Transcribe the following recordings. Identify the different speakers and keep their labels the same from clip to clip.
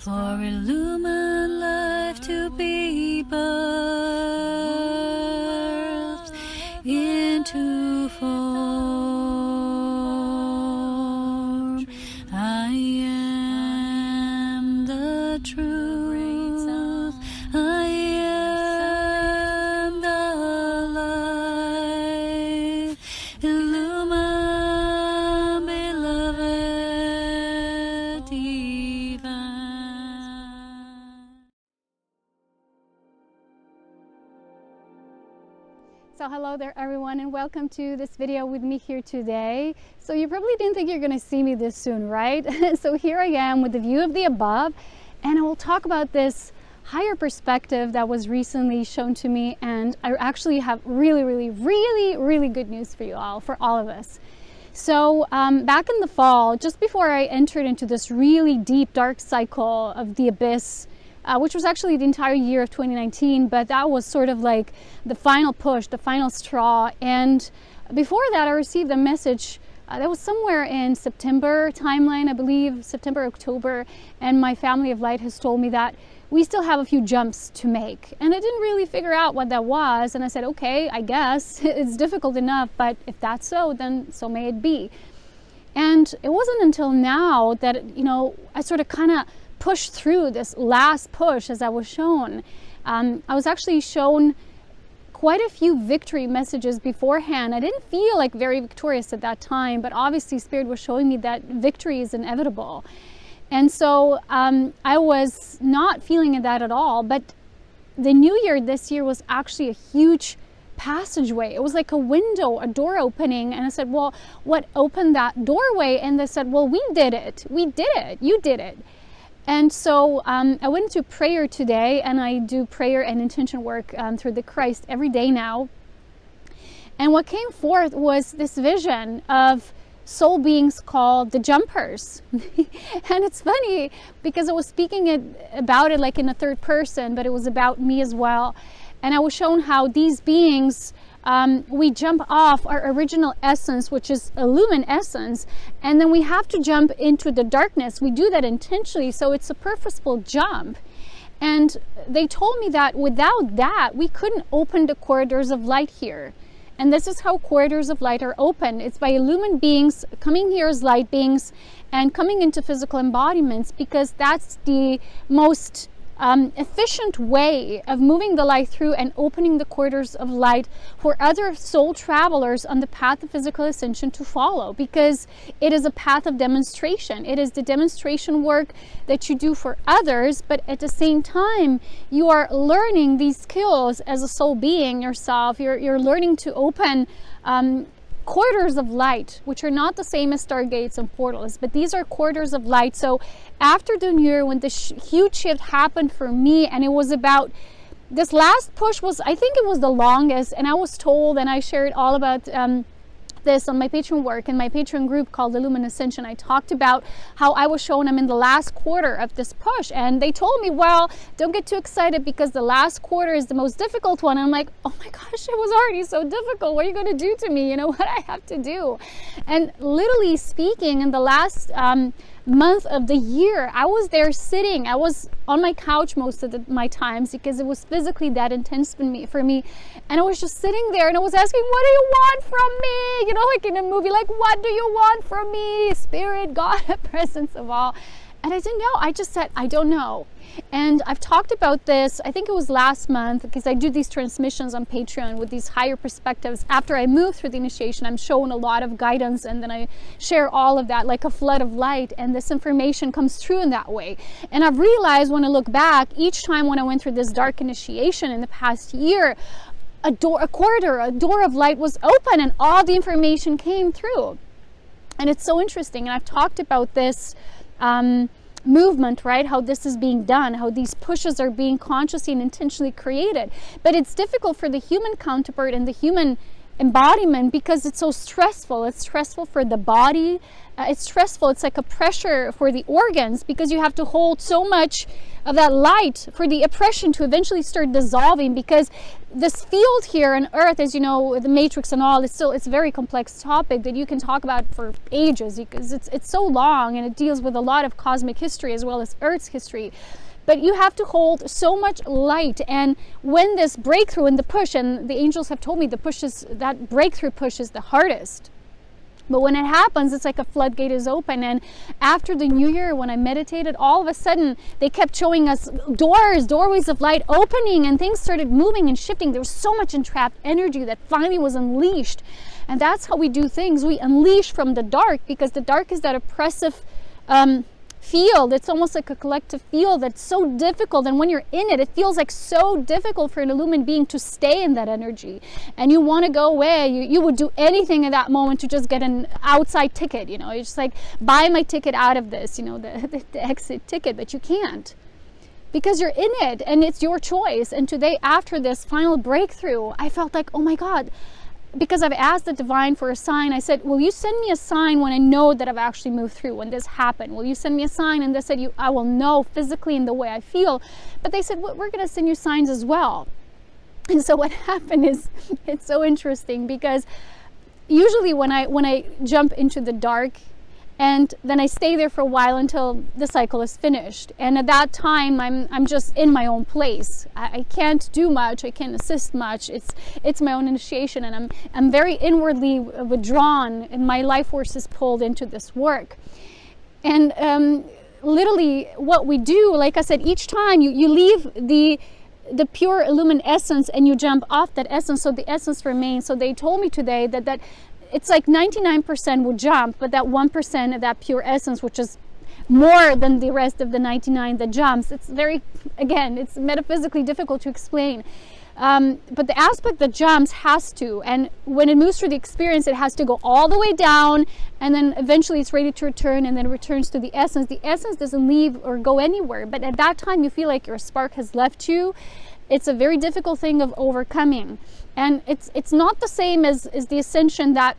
Speaker 1: for illumined life to be birthed into form. I am the truth. I am the light. Illumine, beloved divine.
Speaker 2: So hello there everyone, and welcome to this video with me here today. So you probably didn't think you're going to see me this soon, right? So here I am with the view of the above, and I will talk about this higher perspective that was recently shown to me, and I actually have really good news for you all, for all of us. So back in the fall, just before I entered into this really deep dark cycle of the abyss, which was actually the entire year of 2019, but that was sort of like the final push, the final straw. And before that, I received a message that was somewhere in September timeline, I believe, September, October, and my family of light has told me that we still have a few jumps to make. And I didn't really figure out what that was, and I said, okay, I guess it's difficult enough, but if that's so, then so may it be. And it wasn't until now that, you know, I sort of kind of pushed through this last push as I was shown. I was actually shown quite a few victory messages beforehand. I didn't feel like very victorious at that time, but obviously Spirit was showing me that victory is inevitable. And so I was not feeling that at all, but the new year this year was actually a huge passageway. It was like a window, a door opening, and I said, well, what opened that doorway? And they said, well, we did it, you did it. And so I went into prayer today, and I do prayer and intention work through the Christ every day now. And what came forth was this vision of soul beings called the jumpers. And it's funny because I was speaking about it like in a third person, but it was about me as well. And I was shown how these beings, we jump off our original essence, which is illumined essence, and then we have to jump into the darkness. We do that intentionally, so it's a purposeful jump. And they told me that without that, we couldn't open the corridors of light here. And this is how corridors of light are open. It's by illumined beings coming here as light beings and coming into physical embodiments, because that's the most efficient way of moving the light through and opening the corridors of light for other soul travelers on the path of physical ascension to follow, because it is a path of demonstration. It is the demonstration work that you do for others, but at the same time you are learning these skills as a soul being yourself. You're learning to open corridors of light, which are not the same as stargates and portals, but these are corridors of light. So after the new year, when the huge shift happened for me, and it was about this last push was, I think it was the longest, and I was told, and I shared all about this on my Patreon work in my Patreon group called Ascension. I talked about how I was shown I'm in the last quarter of this push, and they told me, well, don't get too excited because the last quarter is the most difficult one. And I'm like, oh my gosh, it was already so difficult. What are you going to do to me? You know what I have to do? And literally speaking, in the last month of the year, I was there sitting. I was on my couch most of my times because it was physically that intense for me. And I was just sitting there, and I was asking, what do you want from me? You know, like in a movie, like, what do you want from me? Spirit, God, the presence of all. And I didn't know. I just said, I don't know. And I've talked about this, I think it was last month, because I do these transmissions on Patreon with these higher perspectives. After I move through the initiation, I'm shown a lot of guidance, and then I share all of that like a flood of light, and this information comes through in that way. And I've realized when I look back, each time when I went through this dark initiation in the past year, a door of light was open, and all the information came through. And it's so interesting. And I've talked about this movement, right? How this is being done, how these pushes are being consciously and intentionally created. But it's difficult for the human counterpart and the human embodiment, because it's so stressful. It's stressful for the body. It's stressful. It's like a pressure for the organs, because you have to hold so much of that light for the oppression to eventually start dissolving, because this field here on Earth, as you know, the matrix and all, it's a very complex topic that you can talk about for ages, because it's so long, and it deals with a lot of cosmic history as well as Earth's history. But you have to hold so much light, and when this breakthrough and the push, and the angels have told me that breakthrough push is the hardest. But when it happens, it's like a floodgate is open. And after the new year, when I meditated, all of a sudden they kept showing us doorways of light opening, and things started moving and shifting. There was so much entrapped energy that finally was unleashed. And that's how we do things. We unleash from the dark, because the dark is that oppressive field. It's almost like a collective field that's so difficult, and when you're in it, it feels like so difficult for an illumined being to stay in that energy, and you want to go away. You would do anything at that moment to just get an outside ticket, you know. You're just like, buy my ticket out of this, you know, the exit ticket, but you can't, because you're in it and it's your choice. And today, after this final breakthrough, I felt like, oh my God, because I've asked the divine for a sign. I said, will you send me a sign when I know that I've actually moved through, when this happened? Will you send me a sign? And they said, I will know physically in the way I feel. But they said, well, we're going to send you signs as well. And so what happened is, it's so interesting, because usually when I jump into the dark, and then I stay there for a while until the cycle is finished. And at that time, I'm just in my own place. I can't do much. I can't assist much. It's my own initiation, and I'm very inwardly withdrawn, and my life force is pulled into this work. And literally, what we do, like I said, each time you leave the pure illumined essence and you jump off that essence, so the essence remains. So they told me today that it's like 99% will jump, but that 1% of that pure essence, which is more than the rest of the 99 that jumps, it's it's metaphysically difficult to explain. But the aspect that jumps has to, and when it moves through the experience, it has to go all the way down, and then eventually it's ready to return, and then returns to the essence. The essence doesn't leave or go anywhere, but at that time you feel like your spark has left you. It's a very difficult thing of overcoming. And it's not the same as the ascension that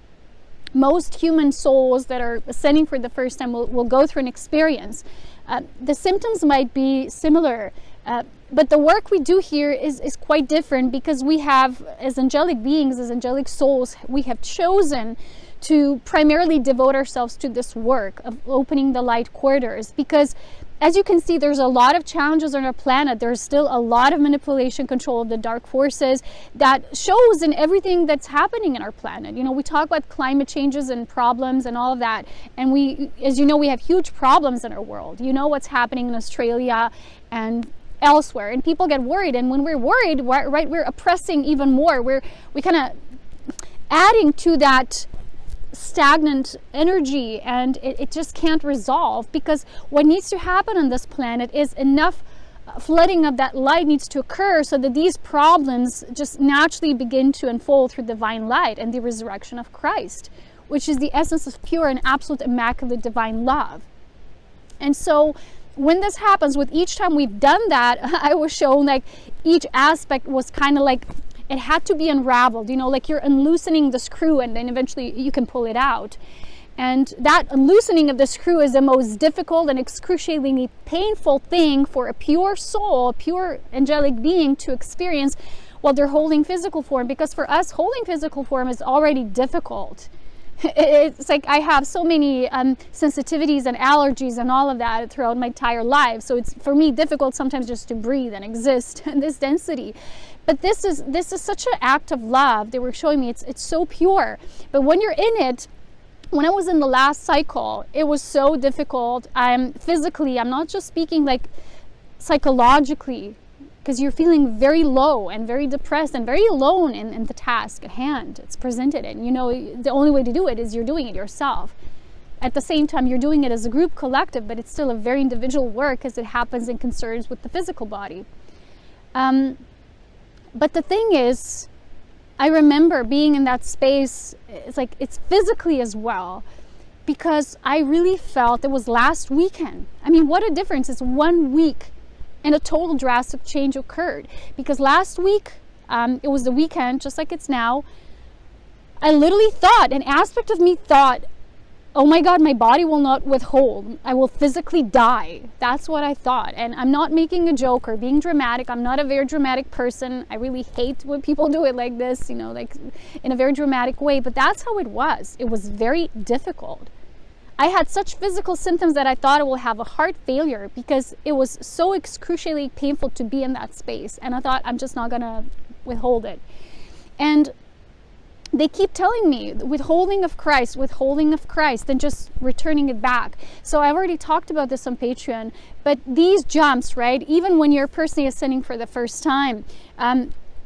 Speaker 2: most human souls that are ascending for the first time will go through an experience. The symptoms might be similar, but the work we do here is quite different, because we have, as angelic beings, as angelic souls, we have chosen to primarily devote ourselves to this work of opening the light corridors, because as you can see, there's a lot of challenges on our planet. There's still a lot of manipulation, control of the dark forces that shows in everything that's happening in our planet. You know, we talk about climate changes and problems and all of that. And we, as you know, we have huge problems in our world. You know what's happening in Australia and elsewhere. And people get worried. And when we're worried, right, we're oppressing even more. We kind of adding to that stagnant energy, and it just can't resolve, because what needs to happen on this planet is enough flooding of that light needs to occur so that these problems just naturally begin to unfold through divine light and the resurrection of Christ, which is the essence of pure and absolute immaculate divine love. And so when this happens, with each time we've done that, I was shown like each aspect was kind of like it had to be unraveled, you know, like you're unloosening the screw and then eventually you can pull it out. And that unloosening of the screw is the most difficult and excruciatingly painful thing for a pure soul, a pure angelic being to experience while they're holding physical form. Because for us, holding physical form is already difficult. It's like I have so many sensitivities and allergies and all of that throughout my entire life. So it's for me difficult sometimes just to breathe and exist in this density. But this is such an act of love. They were showing me it's so pure. But when you're in it, when I was in the last cycle, it was so difficult. Physically, I'm not just speaking like psychologically, because you're feeling very low and very depressed and very alone in the task at hand. It's presented, and you know the only way to do it is you're doing it yourself. At the same time, you're doing it as a group collective, but it's still a very individual work as it happens in concerns with the physical body. But the thing is, I remember being in that space, it's physically as well, because I really felt it was last weekend. I mean, what a difference. It's 1 week and a total drastic change occurred. Because last week, it was the weekend, just like it's now, I literally thought, an aspect of me thought, oh my God, my body will not withhold. I will physically die. That's what I thought. And I'm not making a joke or being dramatic. I'm not a very dramatic person. I really hate when people do it like this, you know, like in a very dramatic way. But that's how it was. It was very difficult. I had such physical symptoms that I thought I will have a heart failure because it was so excruciatingly painful to be in that space. And I thought, I'm just not going to withhold it. And they keep telling me withholding of Christ, and just returning it back. So I've already talked about this on Patreon, but these jumps, right, even when you're personally ascending for the first time,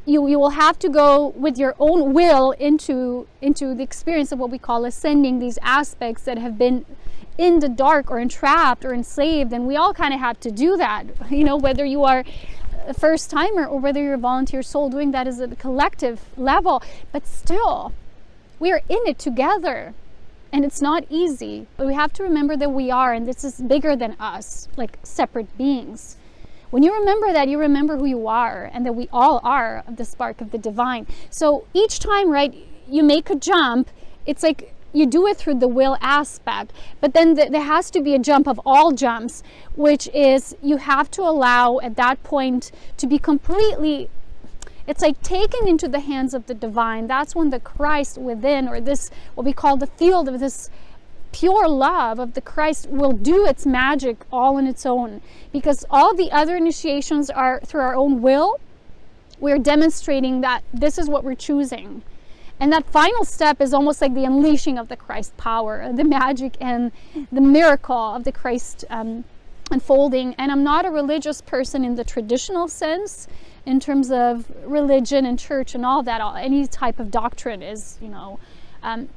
Speaker 2: you will have to go with your own will into the experience of what we call ascending, these aspects that have been in the dark or entrapped or enslaved. And we all kind of have to do that, you know, whether you are a first timer or whether you're a volunteer soul doing that as a collective level. But still, we are in it together, and it's not easy. But we have to remember that we are, and this is bigger than us, like separate beings. When you remember that, you remember who you are, and that we all are of the spark of the divine. So each time, right, you make a jump, it's like you do it through the will aspect, but then there has to be a jump of all jumps, which is you have to allow at that point to be completely, it's like taken into the hands of the divine. That's when the Christ within, or this, what we call the field of this pure love of the Christ, will do its magic all on its own. Because all the other initiations are through our own will. We're demonstrating that this is what we're choosing. And that final step is almost like the unleashing of the Christ power, the magic and the miracle of the Christ unfolding. And I'm not a religious person in the traditional sense, in terms of religion and church and all that. Any type of doctrine is, you know,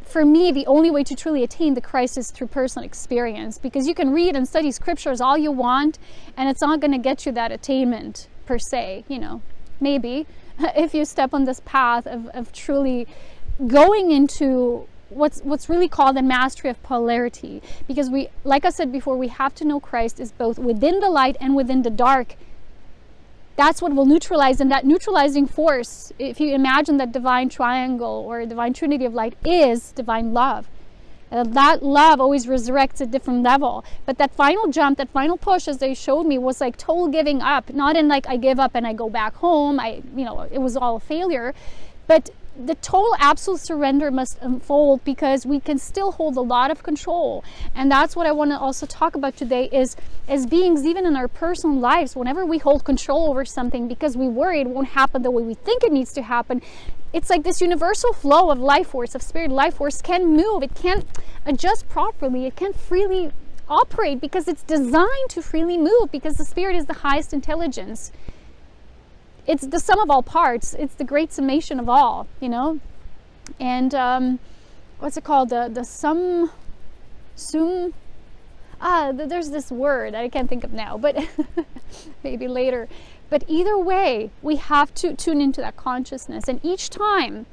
Speaker 2: for me, the only way to truly attain the Christ is through personal experience. Because you can read and study scriptures all you want, and it's not going to get you that attainment per se, you know. Maybe if you step on this path of truly going into what's really called the mastery of polarity. Because we, like I said before, we have to know Christ is both within the light and within the dark. That's what will neutralize, and that neutralizing force, if you imagine that divine triangle or divine trinity of light, is divine love. That love always resurrects at different level. But that final jump, that final push, as they showed me, was like total giving up. Not in like I give up and I go back home. It was all a failure. But the total absolute surrender must unfold, because we can still hold a lot of control. And that's what I want to also talk about today, is as beings, even in our personal lives, whenever we hold control over something because we worry it won't happen the way we think it needs to happen, it's like this universal flow of life force, of spirit life force, can move. It can't adjust properly. It can't freely operate because it's designed to freely move, because the spirit is the highest intelligence. It's the sum of all parts. It's the great summation of all, you know. And what's it called? There's this word I can't think of now, but maybe later. But either way, we have to tune into that consciousness. And each time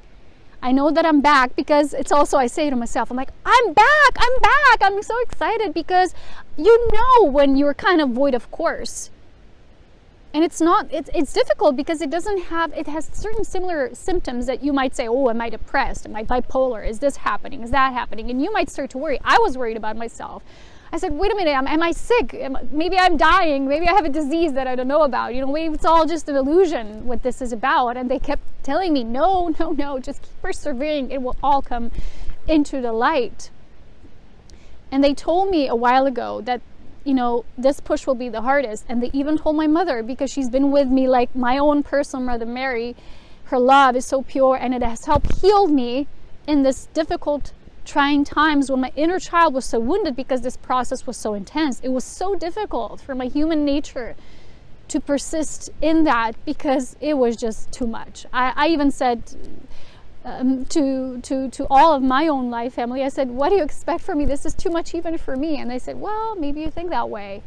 Speaker 2: I know that I'm back, because it's also, I say to myself, I'm like, I'm back. I'm so excited, because you know when you're kind of void of course. And it's difficult because it has certain similar symptoms that you might say, oh, am I depressed? Am I bipolar? Is this happening? Is that happening? And you might start to worry. I was worried about myself. I said, wait a minute, am I sick? Maybe I'm dying. Maybe I have a disease that I don't know about. You know, maybe it's all just an illusion what this is about. And they kept telling me, no, just keep persevering. It will all come into the light. And they told me a while ago that, you know, this push will be the hardest. And they even told my mother, because she's been with me like my own personal Mother Mary. Her love is so pure, and it has helped heal me in this difficult, trying times when my inner child was so wounded, because this process was so intense. It was so difficult for my human nature to persist in that, because it was just too much. I even said to all of my own life family, I said, what do you expect from me? This is too much even for me. And they said, well, maybe you think that way,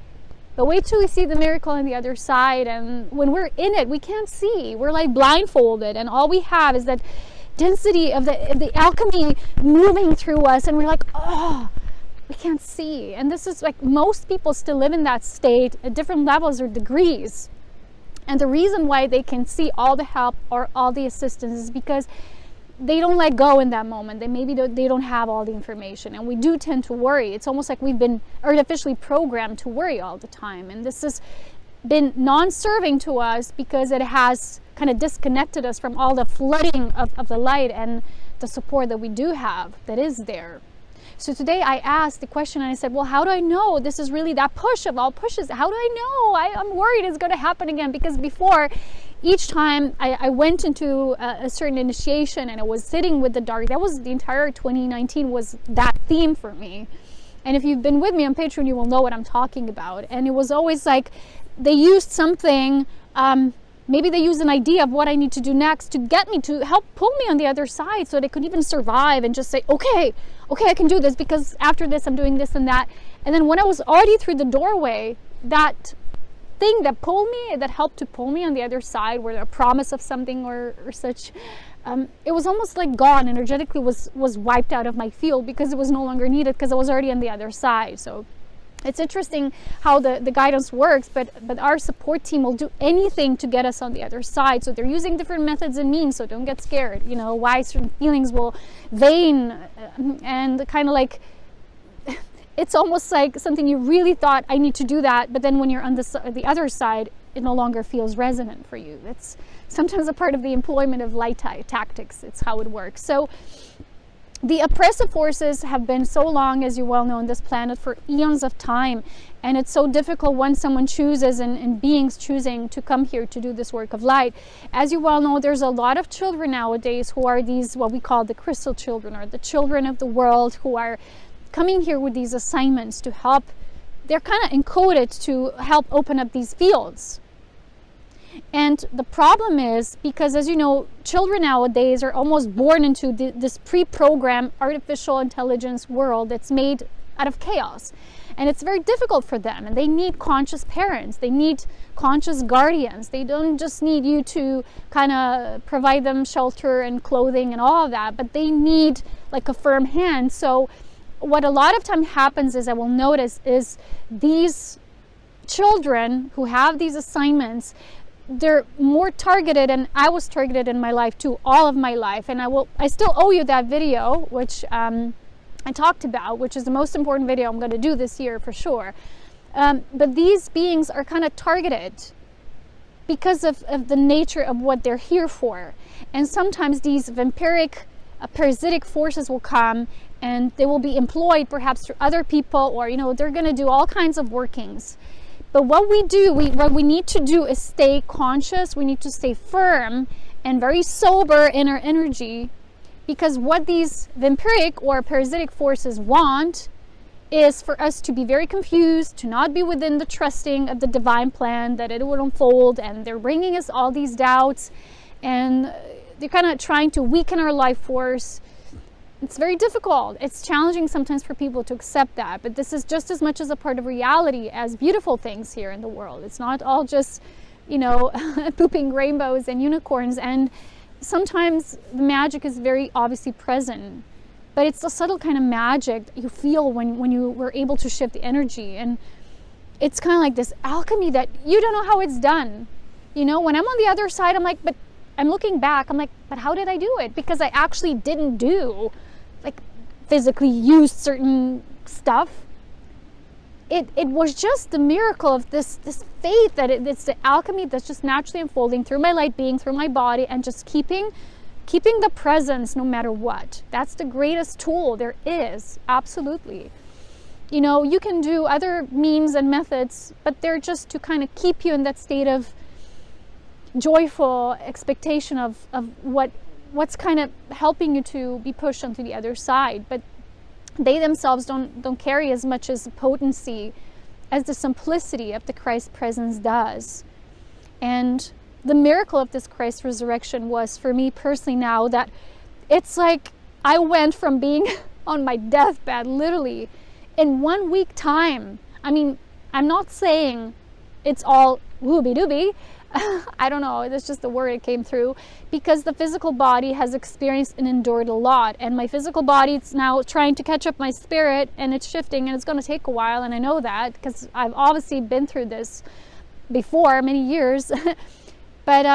Speaker 2: but wait till we see the miracle on the other side. And when we're in it, we can't see. We're like blindfolded, and all we have is that density of the alchemy moving through us, and we're like, oh, we can't see. And this is like, most people still live in that state at different levels or degrees. And the reason why they can see all the help or all the assistance is because they don't let go in that moment. They don't have all the information, and we do tend to worry. It's almost like we've been artificially programmed to worry all the time, and this has been non-serving to us because it has kind of disconnected us from all the flooding of the light and the support that we do have, that is there. So today I asked the question, and I said, well, how do I know this is really that push of all pushes? How do I know? I'm worried it's going to happen again, because before, each time I went into a certain initiation and I was sitting with the dark, that was the entire 2019 was that theme for me. And if you've been with me on Patreon, you will know what I'm talking about. And it was always like they used something, maybe they used an idea of what I need to do next to get me to help pull me on the other side so they could even survive and just say, okay, I can do this, because after this I'm doing this and that. And then when I was already through the doorway, that thing that pulled me, that helped to pull me on the other side, where a promise of something or such, it was almost like gone, energetically was wiped out of my field, because it was no longer needed, because I was already on the other side. So it's interesting how the guidance works, but our support team will do anything to get us on the other side. So they're using different methods and means, so don't get scared. You know, why certain feelings will wane, and kind of like, it's almost like something you really thought, I need to do that, but then when you're on the other side, it no longer feels resonant for you. It's sometimes a part of the employment of light tactics. It's how it works. So the oppressive forces have been so long, as you well know, on this planet for eons of time, and it's so difficult when someone chooses and beings choosing to come here to do this work of light. As you well know, there's a lot of children nowadays who are these, what we call the crystal children, or the children of the world, who are coming here with these assignments to help. They're kind of encoded to help open up these fields. And the problem is, because as you know, children nowadays are almost born into this pre-programmed artificial intelligence world that's made out of chaos. And it's very difficult for them, and they need conscious parents, they need conscious guardians. They don't just need you to kind of provide them shelter and clothing and all of that, but they need like a firm hand. So what a lot of time happens is, I will notice, is these children who have these assignments, they're more targeted, and I was targeted in my life too, all of my life. And I still owe you that video, which I talked about, which is the most important video I'm going to do this year for sure. But these beings are kind of targeted because of the nature of what they're here for. And sometimes these vampiric, parasitic forces will come, and they will be employed perhaps through other people, or, you know, they're going to do all kinds of workings. But what we do, what we need to do is stay conscious. We need to stay firm and very sober in our energy, because what these vampiric or parasitic forces want is for us to be very confused, to not be within the trusting of the divine plan that it will unfold. And they're bringing us all these doubts, and they're kind of trying to weaken our life force. It's very difficult. It's challenging sometimes for people to accept that, but this is just as much as a part of reality as beautiful things here in the world. It's not all just, you know, pooping rainbows and unicorns, and sometimes the magic is very obviously present, but it's a subtle kind of magic that you feel when you were able to shift the energy. And it's kind of like this alchemy that you don't know how it's done. You know, when I'm on the other side, I'm like, but I'm looking back, I'm like, but how did I do it? Because I actually didn't do, like, physically used certain stuff. It was just the miracle of this faith that it's the alchemy that's just naturally unfolding through my light being, through my body, and just keeping the presence no matter what. That's the greatest tool there is, absolutely. You know, you can do other means and methods, but they're just to kind of keep you in that state of joyful expectation of what's kind of helping you to be pushed onto the other side. But they themselves don't carry as much as the potency as the simplicity of the Christ presence does. And the miracle of this Christ resurrection was, for me personally now, that it's like I went from being on my deathbed literally in 1 week time. I mean, I'm not saying it's all whoopie-doobie. I don't know, that's just the word that came through, because the physical body has experienced and endured a lot, and my physical body is now trying to catch up my spirit, and it's shifting, and it's going to take a while, and I know that because I've obviously been through this before many years. But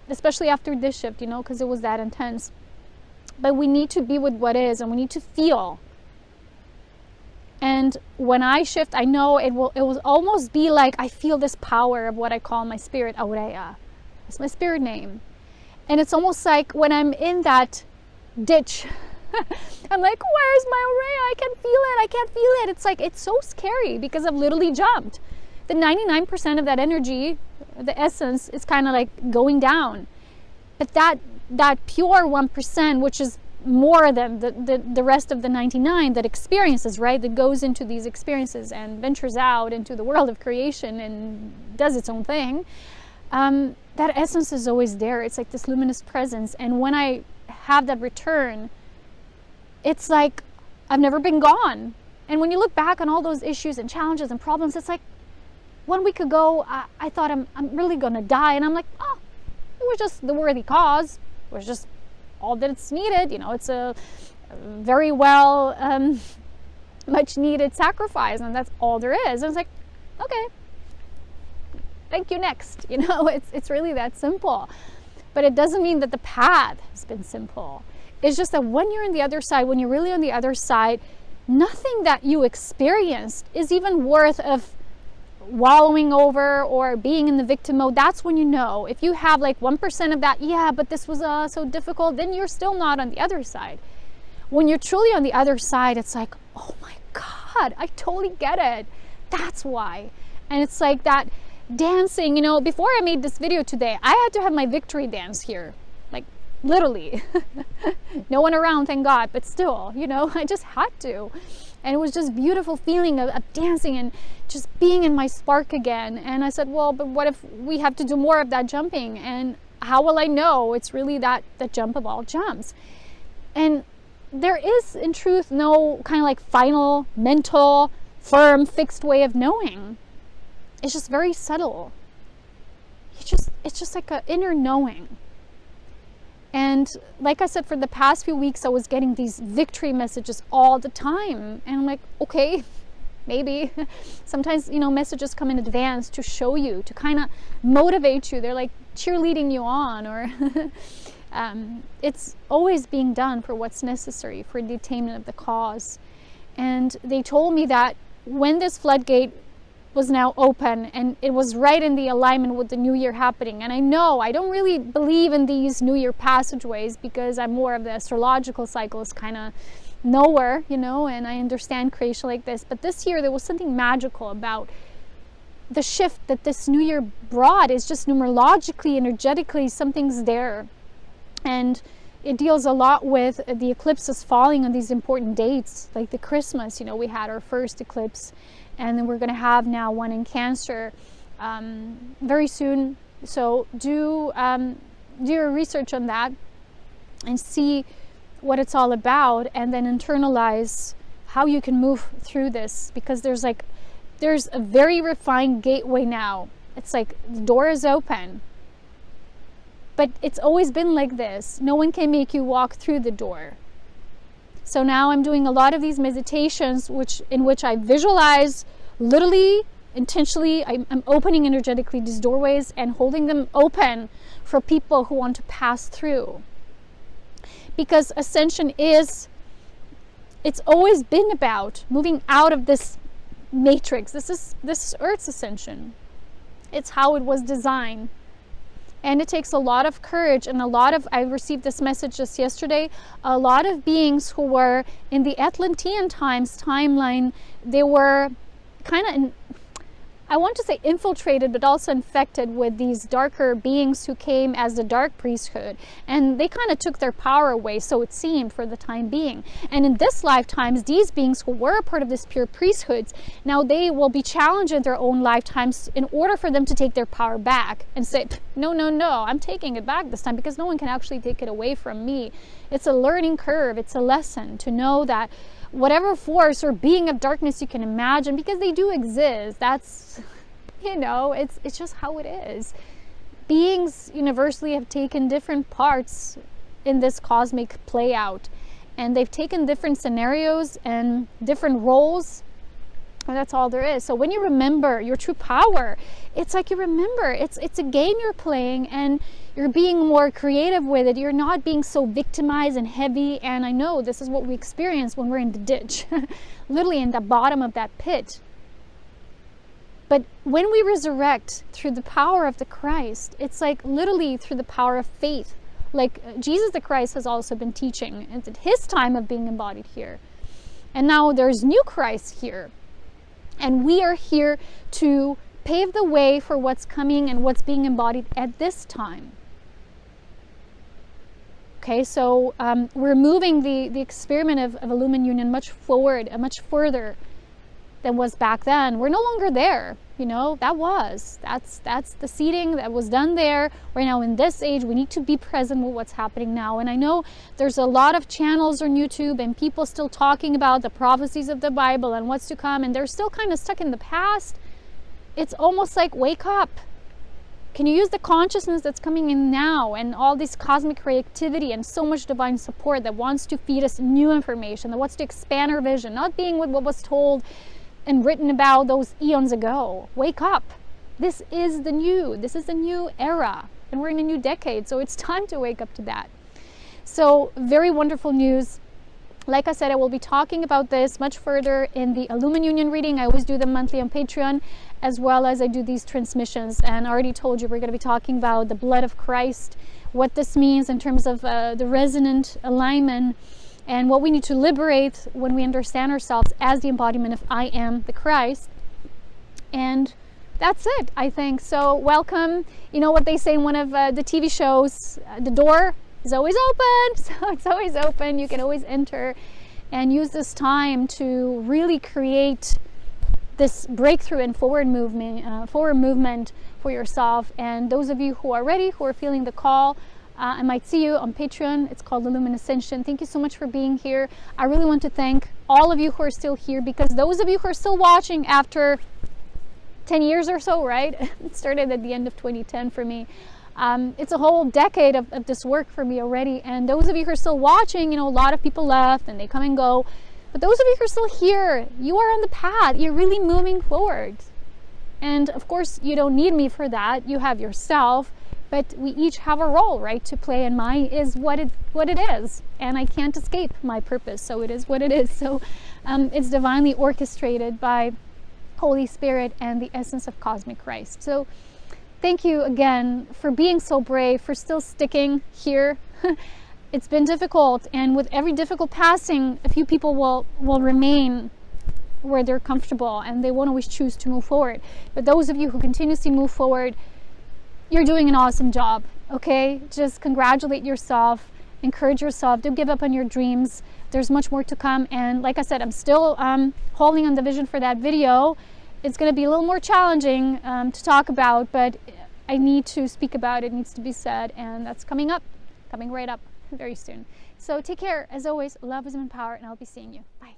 Speaker 2: especially after this shift, you know, because it was that intense. but we need to be with what is, and we need to feel. And when I shift, I know it will almost be like I feel this power of what I call my spirit, Aurea. It's my spirit name. And it's almost like when I'm in that ditch, I'm like, where's my Aurea? I can't feel it. I can't feel it. It's like, it's so scary because I've literally jumped. The 99% of that energy, the essence, is kind of like going down. But that pure 1%, which is more than the rest of the 99 that experiences, right, that goes into these experiences and ventures out into the world of creation and does its own thing, that essence is always there. It's like this luminous presence. And when I have that return, it's like I've never been gone. And when you look back on all those issues and challenges and problems, it's like 1 week ago I thought I'm really gonna die, and I'm like, oh, it was just the worthy cause. It was just all that it's needed. It's a very well much needed sacrifice, and that's all there is. And it's like, okay, thank you, next. It's really that simple. But it doesn't mean that the path has been simple. It's just that when you're on the other side, when you're really on the other side, nothing that you experienced is even worth of wallowing over or being in the victim mode. That's when you know. If you have like 1% of that, yeah, but this was so difficult, then you're still not on the other side. When you're truly on the other side, it's like, oh my God, I totally get it. That's why. And it's like that dancing, before I made this video today, I had to have my victory dance here, like literally. No one around, thank God, but still, I just had to. And it was just beautiful feeling of dancing and just being in my spark again. And I said, well, but what if we have to do more of that jumping? And how will I know it's really that jump of all jumps? And there is, in truth, no kind of like final, mental, firm, fixed way of knowing. It's just very subtle. It's just like an inner knowing. And like I said, for the past few weeks, I was getting these victory messages all the time. And I'm like, okay, maybe. Sometimes, messages come in advance to show you, to kind of motivate you. They're like cheerleading you on, or it's always being done for what's necessary for the attainment of the cause. And they told me that when this floodgate was now open, and it was right in the alignment with the new year happening. And I know I don't really believe in these new year passageways because I'm more of the astrological cycles kind of nowhere, and I understand creation like this. But this year there was something magical about the shift that this new year brought. Is just numerologically, energetically, something's there. And it deals a lot with the eclipses falling on these important dates, like the Christmas. We had our first eclipse, and then we're going to have now one in Cancer very soon. So do your research on that and see what it's all about, and then internalize how you can move through this, because there's a very refined gateway now. It's like the door is open, but it's always been like this. No one can make you walk through the door. So now I'm doing a lot of these meditations in which I visualize, literally, intentionally, I'm opening energetically these doorways and holding them open for people who want to pass through. Because Ascension it's always been about moving out of this matrix. This is Earth's Ascension. It's how it was designed. And it takes a lot of courage, and I received this message just yesterday, a lot of beings who were in the Atlantean timeline, they were kind of, I want to say infiltrated, but also infected with these darker beings who came as the dark priesthood. And they kind of took their power away, so it seemed, for the time being. And in this lifetimes, these beings who were a part of this pure priesthoods, now they will be challenged in their own lifetimes in order for them to take their power back and say, no, I'm taking it back this time, because no one can actually take it away from me. It's a learning curve. It's a lesson to know that whatever force or being of darkness you can imagine, because they do exist, that's, it's just how it is. Beings universally have taken different parts in this cosmic play out, and they've taken different scenarios and different roles And that's all there is. So when you remember your true power, it's like you remember, it's a game you're playing, and you're being more creative with it. You're not being so victimized and heavy. And I know this is what we experience when we're in the ditch, literally in the bottom of that pit. But when we resurrect through the power of the Christ, it's like literally through the power of faith. Like Jesus the Christ has also been teaching. It's at his time of being embodied here. And now there's new Christ here. And we are here to pave the way for what's coming and what's being embodied at this time. Okay, so we're moving the experiment of Illumined Union much forward, much further than was back then. We're no longer there. You know, that's the seeding that was done there. Right now in this age, we need to be present with what's happening now. And I know there's a lot of channels on YouTube and people still talking about the prophecies of the Bible and what's to come, and they're still kind of stuck in the past. It's almost like, wake up. Can you use the consciousness that's coming in now and all this cosmic creativity and so much divine support that wants to feed us new information, that wants to expand our vision, not being with what was told and written about those eons ago. Wake up. This is the new era, and we're in a new decade, so it's time to wake up to that. So very wonderful news. Like I said, I will be talking about this much further in the Illumined Union reading. I always do them monthly on Patreon, as well as I do these transmissions. And I already told you we're going to be talking about the blood of Christ, what this means in terms of the resonant alignment, and what we need to liberate when we understand ourselves as the embodiment of I am the Christ. And that's it, I think. So welcome. You know what they say in one of the TV shows, the door is always open. So it's always open. You can always enter and use this time to really create this breakthrough and forward movement for yourself. And those of you who are ready, who are feeling the call, I might see you on Patreon. It's called Ascension. Thank you so much for being here. I really want to thank all of you who are still here, because those of you who are still watching after 10 years or so, right? It started at the end of 2010 for me. It's a whole decade of this work for me already. And those of you who are still watching, you know, a lot of people left and they come and go. But those of you who are still here, you are on the path. You're really moving forward. And of course, you don't need me for that. You have yourself. But we each have a role, right, to play, and mine is what it is, and I can't escape my purpose, so it is what it is. So it's divinely orchestrated by Holy Spirit and the essence of cosmic Christ. So thank you again for being so brave, for still sticking here. It's been difficult, and with every difficult passing, a few people will remain where they're comfortable, and they won't always choose to move forward. But those of you who continuously move forward, you're doing an awesome job, okay? Just congratulate yourself, encourage yourself, don't give up on your dreams. There's much more to come, and like I said, I'm still holding on the vision for that video. It's going to be a little more challenging to talk about, but I need to speak about it. It needs to be said, and that's coming right up very soon. So take care. As always, love, wisdom, and power, and I'll be seeing you. Bye.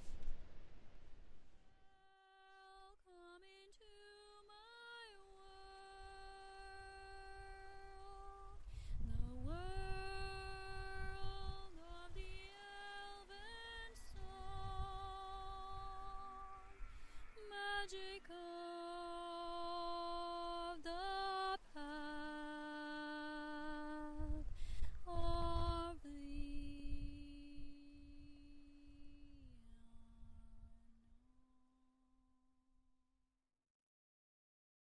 Speaker 1: Magical.